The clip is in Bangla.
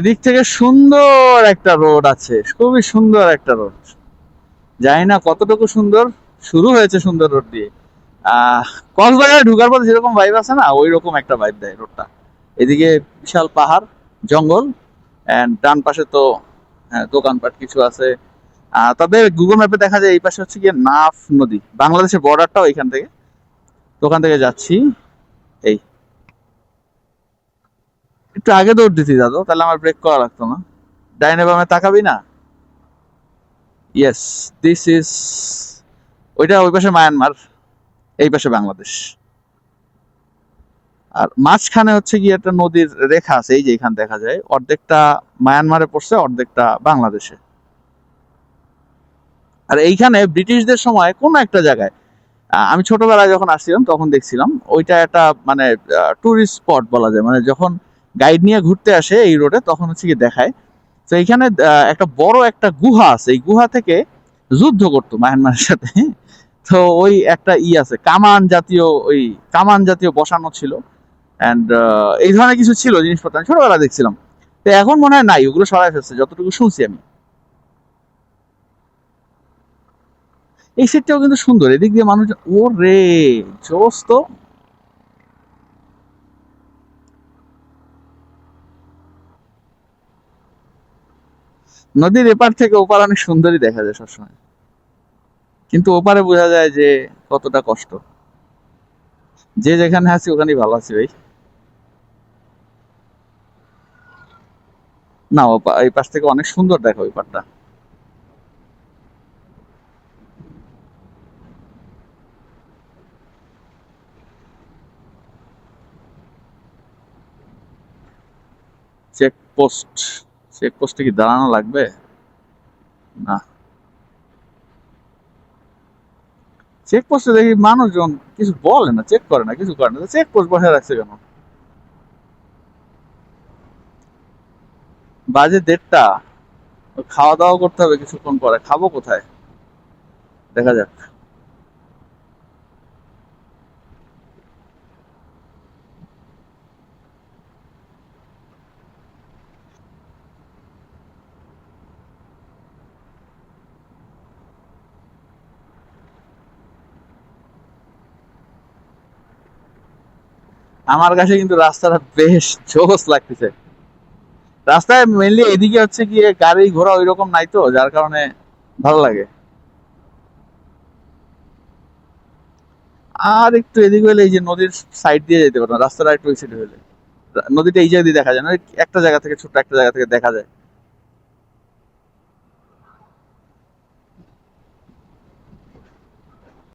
এদিক থেকে সুন্দর একটা রোড আছে, খুবই সুন্দর একটা রোড। জানি না কতটুকু সুন্দর, শুরু হয়েছে সুন্দর রোড দিয়ে। আহ কক্সবাজারে ঢুকার পর যেরকম ভাইব আছে না, ওই রকম একটা ভাইব দেয় রোডটা। এদিকে বিশাল পাহাড়, জঙ্গল, এন্ড ডান পাশে তো দোকানপাট কিছু আছে। তবে গুগল ম্যাপে দেখা যায় এই পাশে হচ্ছে গিয়ে নাফ নদী, বাংলাদেশের বর্ডারটাও এখান থেকে। তো ওখান থেকে যাচ্ছি। এই একটু আগে দৌড় দিতি দাদু, তাহলে আমার ব্রেক করা লাগতো না। ডাইনে বামে তাকাবি না। ইয়েস, দিস ইজ, ওইটা ওই পাশে মায়ানমার, এই পাশে বাংলাদেশ। আর মাঝখানে হচ্ছে গিয়ে একটা নদীর রেখা আছে, এই যে এখান দেখা যায়, অর্ধেকটা মায়ানমারে পড়ছে, অর্ধেকটা বাংলাদেশে। আর এইখানে ব্রিটিশদের সময় কোন একটা জায়গায়, আমি ছোটবেলায় যখন আসছিলাম তখন দেখছিলাম ওইটা একটা মানে টুরিস্ট স্পট বলা যায়, মানে যখন গাইড নিয়ে ঘুরতে আসে এই রোডে তখন হচ্ছে কি দেখায়। তো এইখানে একটা বড় একটা গুহা আছে, এই গুহা থেকে যুদ্ধ করতো মায়ানমারের সাথে। তো ওই একটা আছে, কামান জাতীয়, ওই কামান জাতীয় বসানো ছিল। অ্যান্ড এই ধরনের কিছু ছিল জিনিসপত্র, আমি ছোটবেলা দেখছিলাম। তো এখন মনে হয় নাই, ওগুলো সরাই ফেলছে যতটুকু শুনছি আমি। এই সেটটাও কিন্তু সুন্দর, এদিক দিয়ে মানুষ, ও রে, জোস তো। নদীর এপার থেকে ওপার অনেক সুন্দরই দেখা যায় সবসময়, কিন্তু ওপারে বোঝা যায় যে কতটা কষ্ট। যে যেখানে আছি ওখানেই ভালো আছি ভাই। না, এই পাশ থেকে অনেক সুন্দর দেখা ওই পারটা। চেকপোস্ট, চেকপোস্টে কি দাঁড়ানো লাগবে? না, চেকপোস্টে দেখি মানুষজন কিছু বলে না, চেক করে না, কিছু করে না, চেকপোস্ট বসে রাখছে কেন? বাজে 1:30, খাওয়া দাওয়া করতে হবে কিছুক্ষণ পরে, খাবো কোথায় দেখা যাক। আমার কাছে কিন্তু রাস্তাটা বেশ জোস লাগতেছে। রাস্তায় মেনলি এদিকে হচ্ছে গিয়ে গাড়ি ঘোড়া ওই রকম নাই তো, যার কারণে ভালো লাগে। আর একটু এদিকে হলে এই যে নদীর সাইড দিয়ে যেতে পারতাম, রাস্তাটা একটু ওই সাইডে হলে নদীটা এই জায়গা দিয়ে দেখা যায় না, একটা জায়গা থেকে ছোট্ট একটা জায়গা থেকে দেখা যায়।